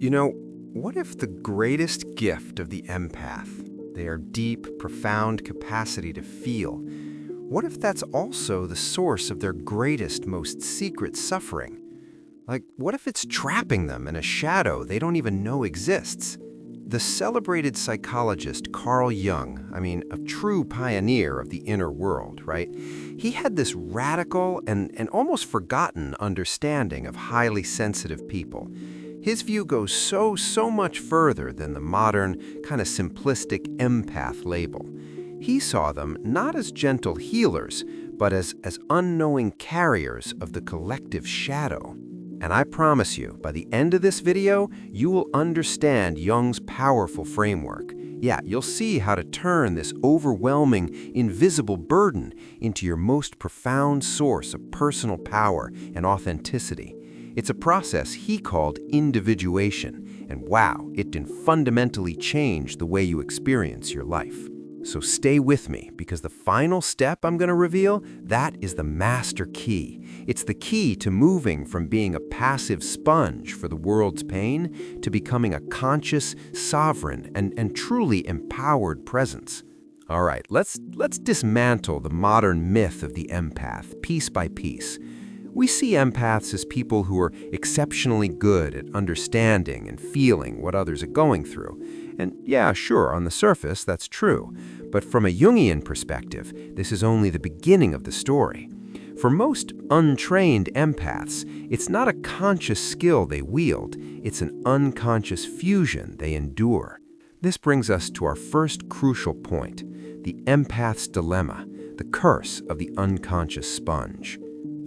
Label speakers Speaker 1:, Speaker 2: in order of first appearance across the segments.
Speaker 1: What if the greatest gift of the empath, their deep, profound capacity to feel, what if that's also the source of their greatest, most secret suffering? Like, what if it's trapping them in a shadow they don't even know exists? The celebrated psychologist Carl Jung, a true pioneer of the inner world, right? He had this radical and almost forgotten understanding of highly sensitive people. His view goes so much further than the modern, kind of simplistic empath label. He saw them not as gentle healers, but as unknowing carriers of the collective shadow. And I promise you, by the end of this video, you will understand Jung's powerful framework. Yeah, you'll see how to turn this overwhelming, invisible burden into your most profound source of personal power and authenticity. It's a process he called individuation, and wow, it can fundamentally change the way you experience your life. So stay with me, because the final step I'm going to reveal, that is the master key. It's the key to moving from being a passive sponge for the world's pain to becoming a conscious, sovereign, and truly empowered presence. All right, let's dismantle the modern myth of the empath, piece by piece. We see empaths as people who are exceptionally good at understanding and feeling what others are going through. And yeah, sure, on the surface, that's true. But from a Jungian perspective, this is only the beginning of the story. For most untrained empaths, it's not a conscious skill they wield, it's an unconscious fusion they endure. This brings us to our first crucial point, the empath's dilemma, the curse of the unconscious sponge.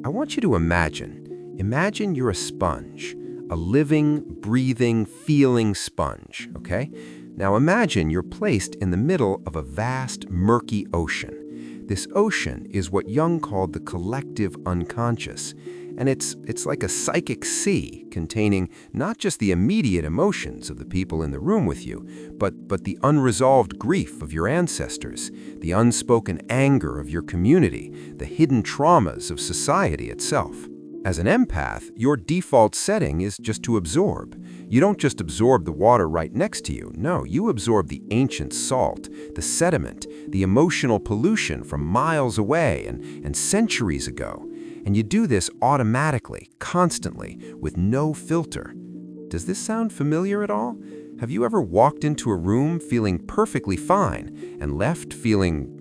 Speaker 1: I want you to imagine you're a sponge, a living, breathing, feeling sponge, okay? Now imagine you're placed in the middle of a vast, murky ocean. This ocean is what Jung called the collective unconscious, and it's like a psychic sea containing not just the immediate emotions of the people in the room with you, but the unresolved grief of your ancestors, the unspoken anger of your community, the hidden traumas of society itself. As an empath, your default setting is just to absorb. You don't just absorb the water right next to you. No, you absorb the ancient salt, the sediment, the emotional pollution from miles away and centuries ago. And you do this automatically, constantly, with no filter. Does this sound familiar at all? Have you ever walked into a room feeling perfectly fine and left feeling,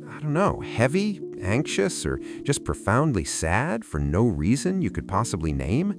Speaker 1: heavy, anxious, or just profoundly sad for no reason you could possibly name?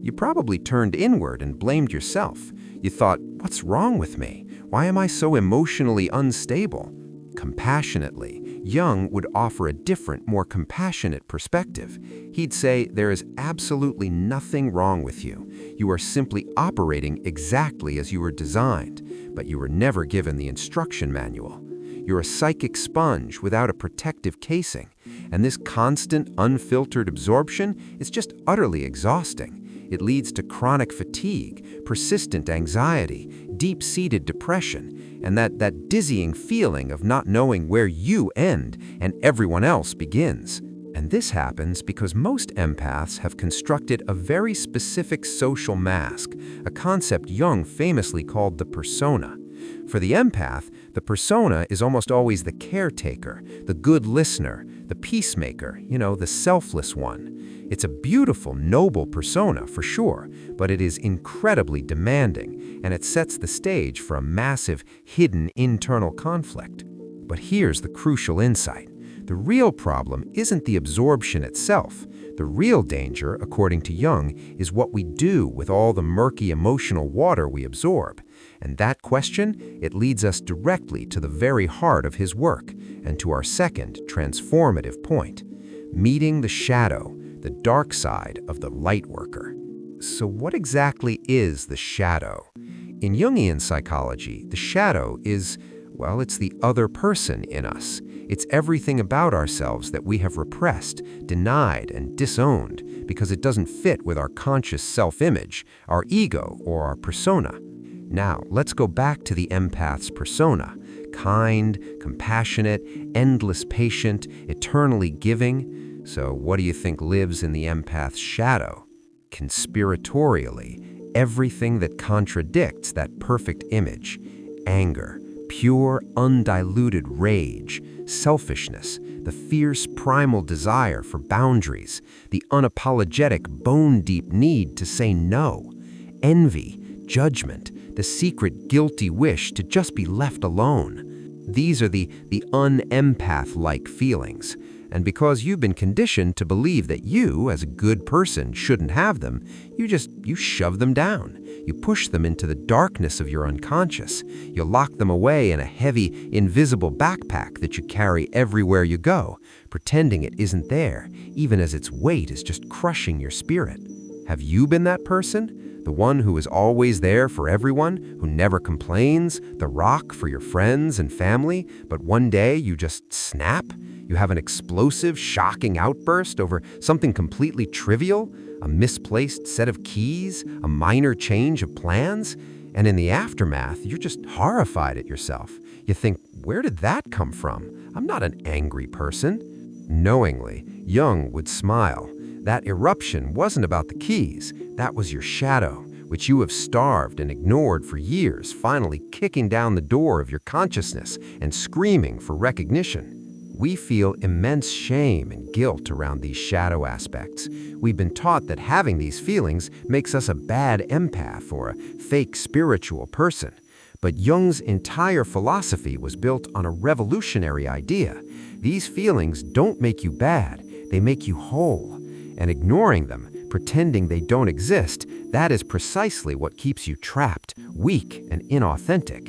Speaker 1: You probably turned inward and blamed yourself. You thought, what's wrong with me? Why am I so emotionally unstable? Compassionately, Jung would offer a different, more compassionate perspective. He'd say there is absolutely nothing wrong with you. You are simply operating exactly as you were designed, but you were never given the instruction manual. You're a psychic sponge without a protective casing, and this constant, unfiltered absorption is just utterly exhausting. It leads to chronic fatigue, persistent anxiety, deep-seated depression, and that dizzying feeling of not knowing where you end and everyone else begins. And this happens because most empaths have constructed a very specific social mask, a concept Jung famously called the persona. For the empath, the persona is almost always the caretaker, the good listener, the peacemaker, the selfless one. It's a beautiful, noble persona for sure, but it is incredibly demanding, and it sets the stage for a massive, hidden internal conflict. But here's the crucial insight. The real problem isn't the absorption itself. The real danger, according to Jung, is what we do with all the murky emotional water we absorb. And that question, it leads us directly to the very heart of his work, and to our second transformative point, meeting the shadow, the dark side of the light worker. So what exactly is the shadow? In Jungian psychology, the shadow is, it's the other person in us. It's everything about ourselves that we have repressed, denied, and disowned because it doesn't fit with our conscious self-image, our ego, or our persona. Now, let's go back to the empath's persona. Kind, compassionate, endless patient, eternally giving. So what do you think lives in the empath's shadow? Conspiratorially, everything that contradicts that perfect image. Anger, pure, undiluted rage, selfishness, the fierce primal desire for boundaries, the unapologetic bone-deep need to say no. Envy, judgment, the secret guilty wish to just be left alone. These are the un-empath-like feelings. And because you've been conditioned to believe that you, as a good person, shouldn't have them, you shove them down. You push them into the darkness of your unconscious. You lock them away in a heavy, invisible backpack that you carry everywhere you go, pretending it isn't there, even as its weight is just crushing your spirit. Have you been that person? The one who is always there for everyone, who never complains, the rock for your friends and family, but one day you just snap? You have an explosive, shocking outburst over something completely trivial, a misplaced set of keys, a minor change of plans, and in the aftermath, you're just horrified at yourself. You think, where did that come from? I'm not an angry person. Knowingly, Jung would smile. That eruption wasn't about the keys. That was your shadow, which you have starved and ignored for years, finally kicking down the door of your consciousness and screaming for recognition. We feel immense shame and guilt around these shadow aspects. We've been taught that having these feelings makes us a bad empath or a fake spiritual person. But Jung's entire philosophy was built on a revolutionary idea. These feelings don't make you bad, they make you whole. And ignoring them, pretending they don't exist, that is precisely what keeps you trapped, weak, and inauthentic.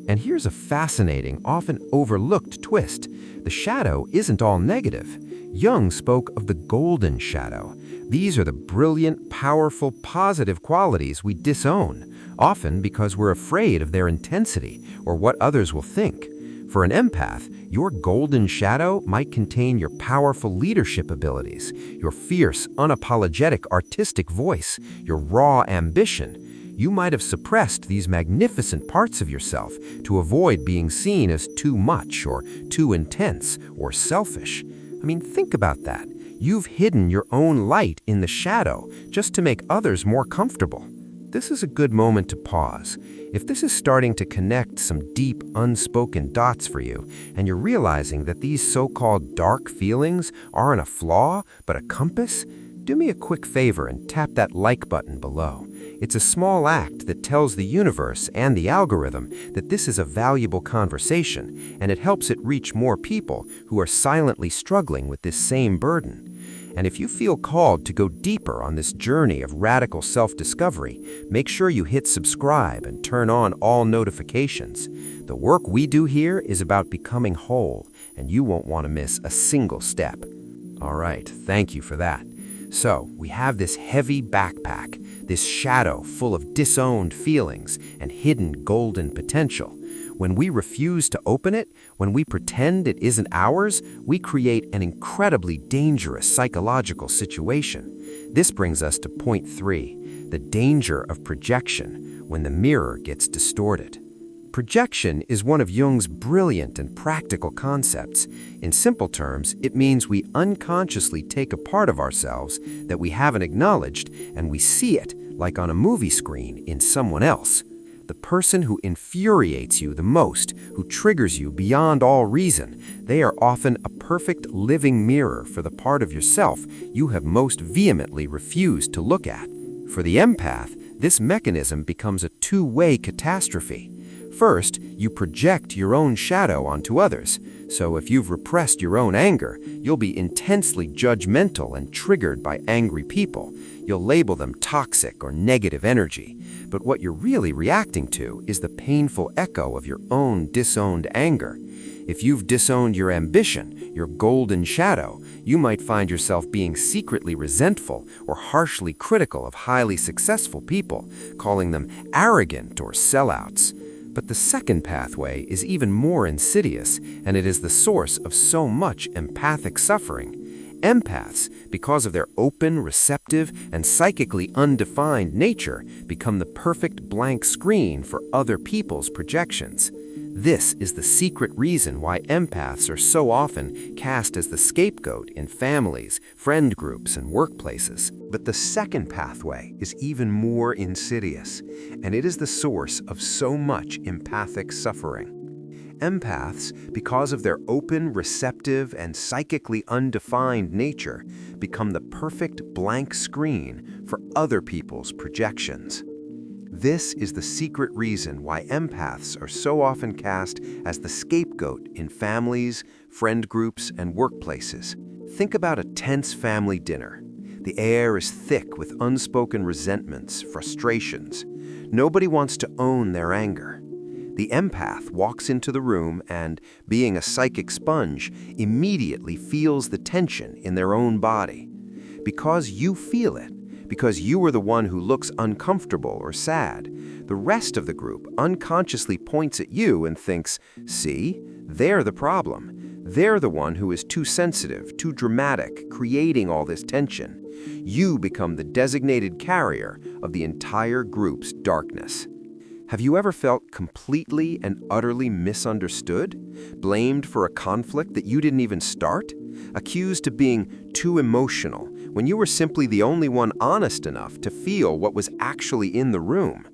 Speaker 1: And here's a fascinating, often overlooked twist. The shadow isn't all negative. Jung spoke of the golden shadow. These are the brilliant, powerful, positive qualities we disown, often because we're afraid of their intensity or what others will think. For an empath, your golden shadow might contain your powerful leadership abilities, your fierce, unapologetic artistic voice, your raw ambition. You might have suppressed these magnificent parts of yourself to avoid being seen as too much or too intense or selfish. I mean, think about that. You've hidden your own light in the shadow just to make others more comfortable. This is a good moment to pause. If this is starting to connect some deep, unspoken dots for you, and you're realizing that these so-called dark feelings aren't a flaw, but a compass, do me a quick favor and tap that like button below. It's a small act that tells the universe and the algorithm that this is a valuable conversation, and it helps it reach more people who are silently struggling with this same burden. And if you feel called to go deeper on this journey of radical self-discovery, make sure you hit subscribe and turn on all notifications. The work we do here is about becoming whole, and you won't want to miss a single step. All right, thank you for that. So, we have this heavy backpack, this shadow full of disowned feelings and hidden golden potential. When we refuse to open it, when we pretend it isn't ours, we create an incredibly dangerous psychological situation. This brings us to point 3, the danger of projection when the mirror gets distorted. Projection is one of Jung's brilliant and practical concepts. In simple terms, it means we unconsciously take a part of ourselves that we haven't acknowledged and we see it, like on a movie screen, in someone else. The person who infuriates you the most, who triggers you beyond all reason, they are often a perfect living mirror for the part of yourself you have most vehemently refused to look at. For the empath, this mechanism becomes a two-way catastrophe. First, you project your own shadow onto others. So if you've repressed your own anger, you'll be intensely judgmental and triggered by angry people. You'll label them toxic or negative energy. But what you're really reacting to is the painful echo of your own disowned anger. If you've disowned your ambition, your golden shadow, you might find yourself being secretly resentful or harshly critical of highly successful people, calling them arrogant or sellouts. But the second pathway is even more insidious, and it is the source of so much empathic suffering. Empaths, because of their open, receptive, and psychically undefined nature, become the perfect blank screen for other people's projections.
Speaker 2: This is the secret reason why empaths are so often cast as the scapegoat in families, friend groups, and workplaces.
Speaker 1: But the second pathway is even more insidious, and it is the source of so much empathic suffering. Empaths, because of their open, receptive, and psychically undefined nature, become the perfect blank screen for other people's projections. This is the secret reason why empaths are so often cast as the scapegoat in families, friend groups, and workplaces. Think about a tense family dinner. The air is thick with unspoken resentments, frustrations. Nobody wants to own their anger. The empath walks into the room and, being a psychic sponge, immediately feels the tension in their own body. Because you feel it, because you are the one who looks uncomfortable or sad, the rest of the group unconsciously points at you and thinks, see, they're the problem. They're the one who is too sensitive, too dramatic, creating all this tension. You become the designated carrier of the entire group's darkness. Have you ever felt completely and utterly misunderstood? Blamed for a conflict that you didn't even start? Accused of being too emotional when you were simply the only one honest enough to feel what was actually in the room?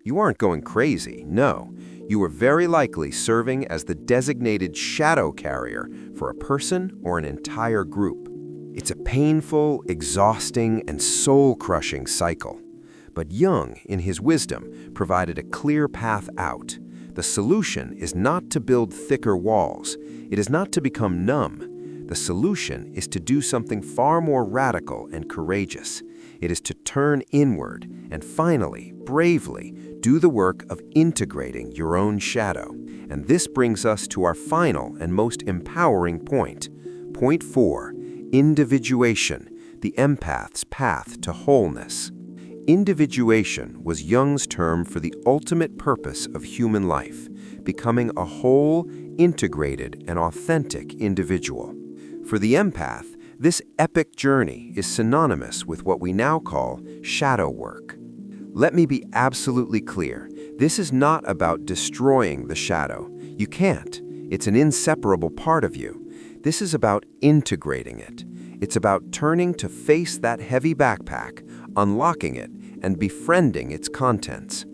Speaker 1: You aren't going crazy, no. You were very likely serving as the designated shadow carrier for a person or an entire group. It's a painful, exhausting, and soul-crushing cycle. But Jung, in his wisdom, provided a clear path out. The solution is not to build thicker walls. It is not to become numb. The solution is to do something far more radical and courageous. It is to turn inward and finally, bravely, do the work of integrating your own shadow. And this brings us to our final and most empowering point. Point 4, individuation, the empath's path to wholeness. Individuation was Jung's term for the ultimate purpose of human life, becoming a whole, integrated, and authentic individual. For the empath, this epic journey is synonymous with what we now call shadow work. Let me be absolutely clear. This is not about destroying the shadow. You can't. It's an inseparable part of you. This is about integrating it. It's about turning to face that heavy backpack, unlocking it, and befriending its contents.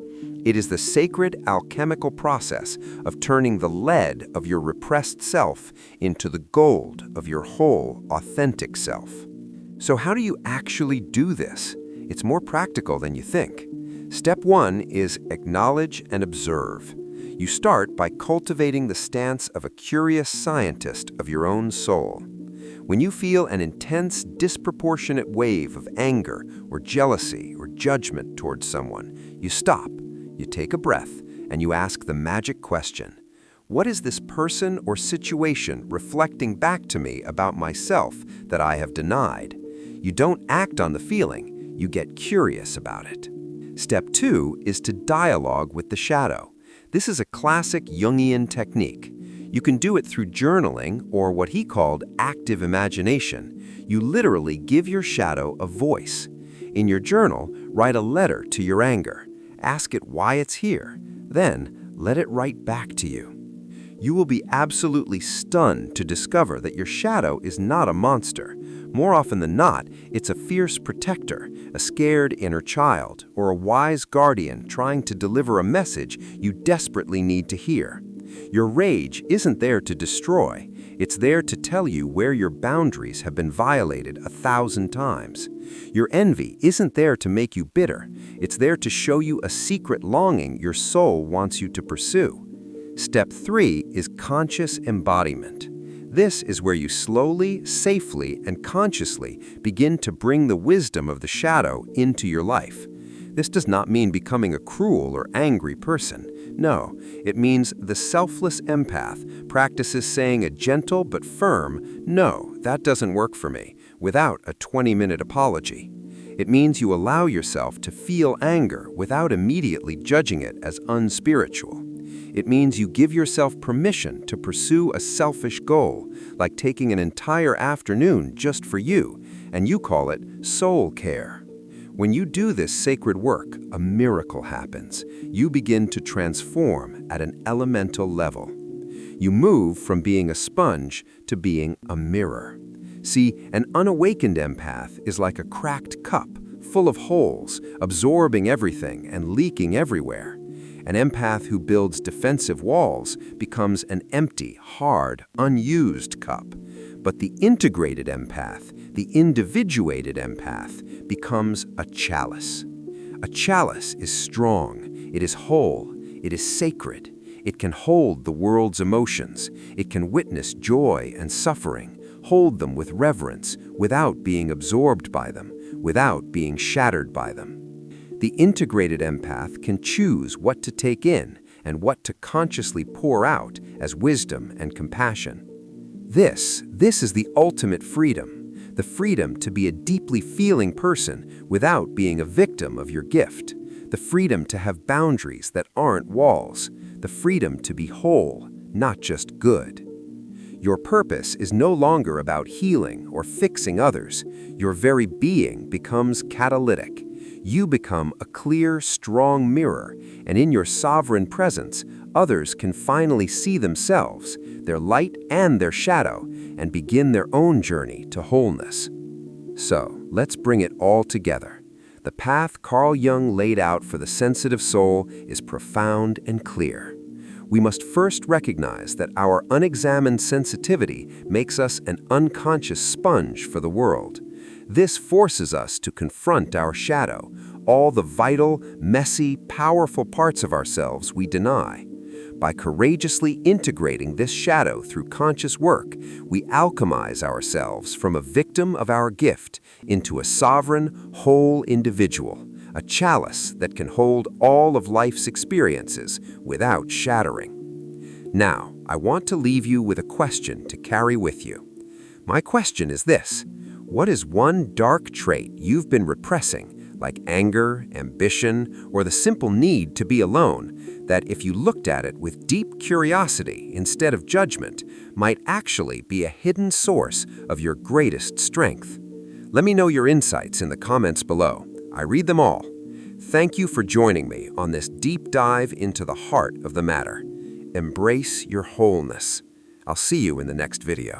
Speaker 1: It is the sacred alchemical process of turning the lead of your repressed self into the gold of your whole, authentic self. So how do you actually do this? It's more practical than you think. Step 1 is acknowledge and observe. You start by cultivating the stance of a curious scientist of your own soul. When you feel an intense, disproportionate wave of anger or jealousy or judgment towards someone, you stop. You take a breath, and you ask the magic question. What is this person or situation reflecting back to me about myself that I have denied? You don't act on the feeling, you get curious about it. Step 2 is to dialogue with the shadow. This is a classic Jungian technique. You can do it through journaling or what he called active imagination. You literally give your shadow a voice. In your journal, write a letter to your anger. Ask it why it's here, then let it write back to you. You will be absolutely stunned to discover that your shadow is not a monster. More often than not, it's a fierce protector, a scared inner child, or a wise guardian trying to deliver a message you desperately need to hear. Your rage isn't there to destroy. It's there to tell you where your boundaries have been violated 1,000 times. Your envy isn't there to make you bitter. It's there to show you a secret longing your soul wants you to pursue. Step 3 is conscious embodiment. This is where you slowly, safely, and consciously begin to bring the wisdom of the shadow into your life. This does not mean becoming a cruel or angry person. No, it means the selfless empath practices saying a gentle but firm, "No, that doesn't work for me," without a 20-minute apology. It means you allow yourself to feel anger without immediately judging it as unspiritual. It means you give yourself permission to pursue a selfish goal, like taking an entire afternoon just for you, and you call it soul care. When you do this sacred work, a miracle happens. You begin to transform at an elemental level. You move from being a sponge to being a mirror. See, an unawakened empath is like a cracked cup, full of holes, absorbing everything and leaking everywhere. An empath who builds defensive walls becomes an empty, hard, unused cup. But the integrated empath, the individuated empath, becomes a chalice. A chalice is strong, it is whole, it is sacred. It can hold the world's emotions. It can witness joy and suffering, hold them with reverence, without being absorbed by them, without being shattered by them. The integrated empath can choose what to take in and what to consciously pour out as wisdom and compassion. This is the ultimate freedom, the freedom to be a deeply feeling person without being a victim of your gift, the freedom to have boundaries that aren't walls, the freedom to be whole, not just good. Your purpose is no longer about healing or fixing others. Your very being becomes catalytic. You become a clear, strong mirror, and in your sovereign presence, others can finally see themselves, their light and their shadow, and begin their own journey to wholeness. So, let's bring it all together. The path Carl Jung laid out for the sensitive soul is profound and clear. We must first recognize that our unexamined sensitivity makes us an unconscious sponge for the world. This forces us to confront our shadow, all the vital, messy, powerful parts of ourselves we deny. By courageously integrating this shadow through conscious work, we alchemize ourselves from a victim of our gift into a sovereign, whole individual, a chalice that can hold all of life's experiences without shattering. Now, I want to leave you with a question to carry with you. My question is this: what is one dark trait you've been repressing, like anger, ambition, or the simple need to be alone, that if you looked at it with deep curiosity instead of judgment, might actually be a hidden source of your greatest strength? Let me know your insights in the comments below. I read them all. Thank you for joining me on this deep dive into the heart of the matter. Embrace your wholeness. I'll see you in the next video.